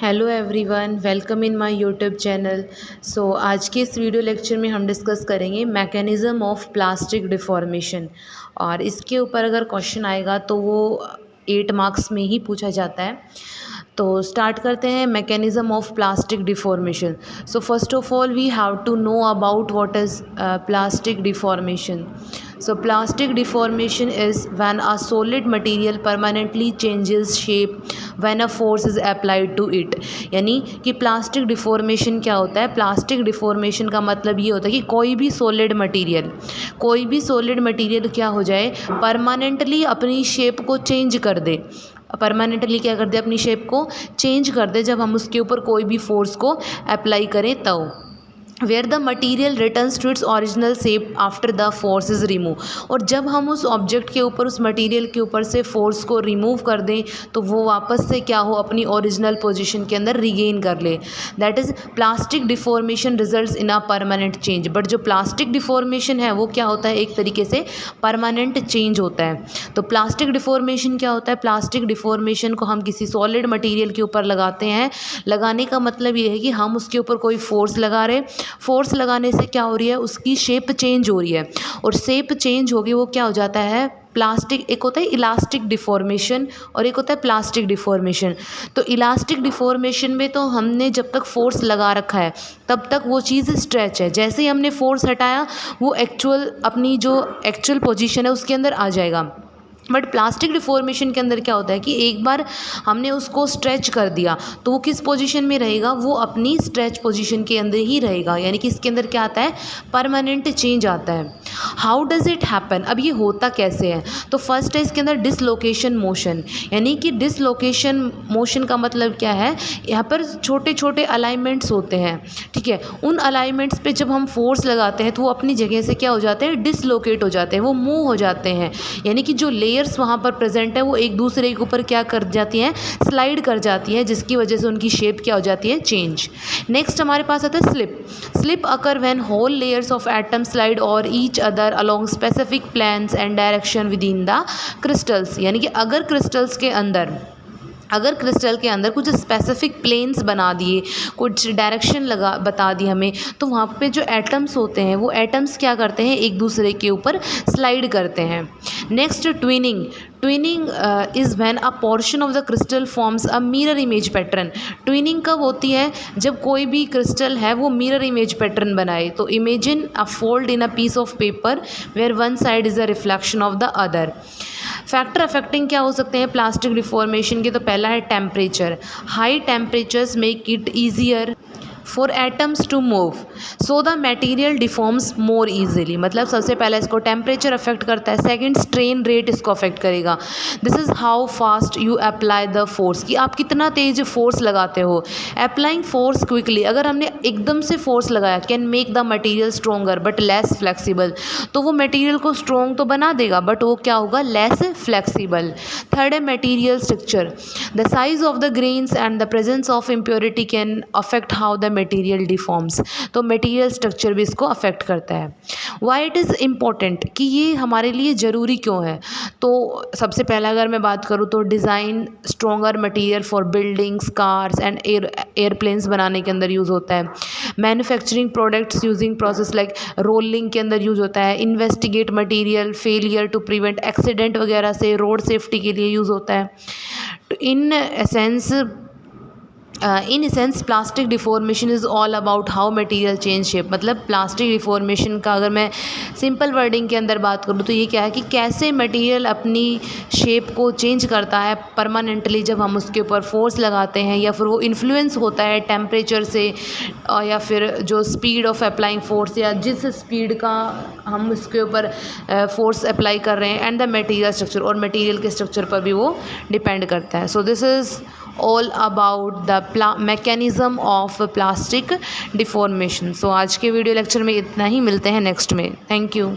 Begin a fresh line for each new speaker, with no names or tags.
Hello everyone, welcome in my YouTube channel. आज के इस वीडियो लेक्चर में हम डिस्कस करेंगे मैकेनिज़्म ऑफ प्लास्टिक डिफॉर्मेशन। और इसके ऊपर अगर क्वेश्चन आएगा तो वो 8 मार्क्स में ही पूछा जाता है। तो स्टार्ट करते हैं mechanism of plastic deformation. First of all we have to know about what is plastic deformation. Plastic deformation is when a solid material permanently changes shape when a force is applied to it। यानी कि plastic deformation क्या होता है? Plastic deformation का मतलब ये होता है कि कोई भी सॉलिड मटेरियल क्या हो जाए, परमानेंटली अपनी शेप को चेंज कर दे। परमानेंटली क्या कर दे? अपनी शेप को चेंज कर दे जब हम उसके ऊपर कोई भी फोर्स को अप्लाई करें तब। Where the material returns to its original shape after the force is remove. और जब हम उस ऑब्जेक्ट के ऊपर, उस मटीरियल के ऊपर से फोर्स को रिमूव कर दें तो वो वापस से क्या हो, अपनी ओरिजिनल पोजीशन के अंदर रिगेन कर ले। That is plastic deformation results in a permanent change. But जो प्लास्टिक डिफॉर्मेशन है वो क्या होता है? एक तरीके से परमानेंट चेंज होता है। तो प्लास्टिक डिफॉर्मेशन क्या होता है? प्लास्टिक डिफॉर्मेशन को हम किसी सॉलिड मटीरियल के ऊपर लगाते हैं। लगाने का मतलब ये है कि हम उसके ऊपर कोई फोर्स लगा रहे, फोर्स लगाने से क्या हो रही है? उसकी शेप चेंज हो रही है। और शेप चेंज होगी वो क्या हो जाता है? प्लास्टिक। एक होता है इलास्टिक डिफॉर्मेशन और एक होता है प्लास्टिक डिफॉर्मेशन। तो इलास्टिक डिफॉर्मेशन में तो हमने जब तक फोर्स लगा रखा है तब तक वो चीज़ स्ट्रेच है। जैसे ही हमने फोर्स हटाया वो अपनी जो एक्चुअल पोजीशन है उसके अंदर आ जाएगा। बट प्लास्टिक डिफॉर्मेशन के अंदर क्या होता है कि एक बार हमने उसको स्ट्रेच कर दिया तो वो किस पोजीशन में रहेगा? वो अपनी स्ट्रेच पोजीशन के अंदर ही रहेगा। यानी कि इसके अंदर क्या आता है? परमानेंट चेंज आता है। How does it happen? अब ये होता कैसे है? तो फर्स्ट है इसके अंदर डिसलोकेशन मोशन। यानी कि डिसलोकेशन मोशन का मतलब क्या है? यहाँ पर छोटे छोटे अलाइनमेंट्स होते हैं, ठीक है। उन अलाइनमेंट्स पे जब हम फोर्स लगाते हैं तो वो अपनी जगह से क्या हो जाते हैं? डिसलोकेट हो जाते हैं, वो मूव हो जाते हैं। यानी कि जो लेयर्स वहाँ पर प्रेजेंट है वो एक दूसरे के ऊपर क्या कर जाती हैं? स्लाइड कर जाती हैं, जिसकी वजह से उनकी शेप क्या हो जाती है? चेंज। नेक्स्ट हमारे पास आता है slip occur when whole layers of atom slide और each other along specific planes and direction within the crystals. यानी कि अगर क्रिस्टल के अंदर कुछ स्पेसिफिक प्लेन्स बना दिए, कुछ डायरेक्शन बता दी हमें, तो वहाँ पे जो एटम्स होते हैं वो एटम्स क्या करते हैं? एक दूसरे के ऊपर स्लाइड करते हैं। Next twinning is when a portion of the crystal forms a mirror image pattern. Twinning कब होती है? जब कोई भी क्रिस्टल है वो मिरर इमेज पैटर्न बनाए। तो imagine a fold in a piece of paper where one side is a reflection of the other. Factor affecting क्या हो सकते हैं प्लास्टिक डिफॉर्मेशन के? तो पहला है temperature. High temperatures make it easier for atoms to move so the material deforms more easily. मतलब सबसे पहले इसको टेम्परेचर अफेक्ट करता है। सेकंड, स्ट्रेन रेट इसको अफेक्ट करेगा। This is how fast you apply the force, कि आप कितना तेज फोर्स लगाते हो। अप्लाइंग फोर्स क्विकली, अगर हमने एकदम से फोर्स लगाया, can make the material stronger but less flexible. तो वो मटेरियल को स्ट्रॉन्ग तो बना देगा बट वो क्या होगा? Less flexible. थर्ड है material structure. The size of the grains and the presence of impurity can affect how the material deforms. तो मटेरियल स्ट्रक्चर भी इसको अफेक्ट करता है। वाई इट इज़ इम्पॉर्टेंट, कि ये हमारे लिए ज़रूरी क्यों है? तो सबसे पहला अगर मैं बात करूँ तो design stronger material for buildings, cars and airplanes बनाने के अंदर यूज़ होता है। Manufacturing products using process like rolling के अंदर यूज़ होता है। Investigate material failure to prevent accident वगैरह से, रोड सेफ्टी के लिए यूज़ होता है। तो in essence plastic deformation is all about how material change shape. मतलब प्लास्टिक डिफॉर्मेशन का अगर मैं सिंपल वर्डिंग के अंदर बात करूँ तो ये क्या है कि कैसे मटेरियल अपनी शेप को चेंज करता है परमानेंटली जब हम उसके ऊपर फोर्स लगाते हैं, या फिर वो इन्फ्लुएंस होता है टेम्परेचर से, या फिर जो स्पीड ऑफ अप्लाइंग फोर्स, या जिस स्पीड का हम उसके ऊपर फोर्स अप्लाई कर रहे हैं, एंड द मटेरियल स्ट्रक्चर, और मटेरियल के स्ट्रक्चर पर भी वो डिपेंड करता है। So this is all about the mechanism of plastic deformation. आज के वीडियो लेक्चर में इतना ही, मिलते हैं नेक्स्ट में। Thank you.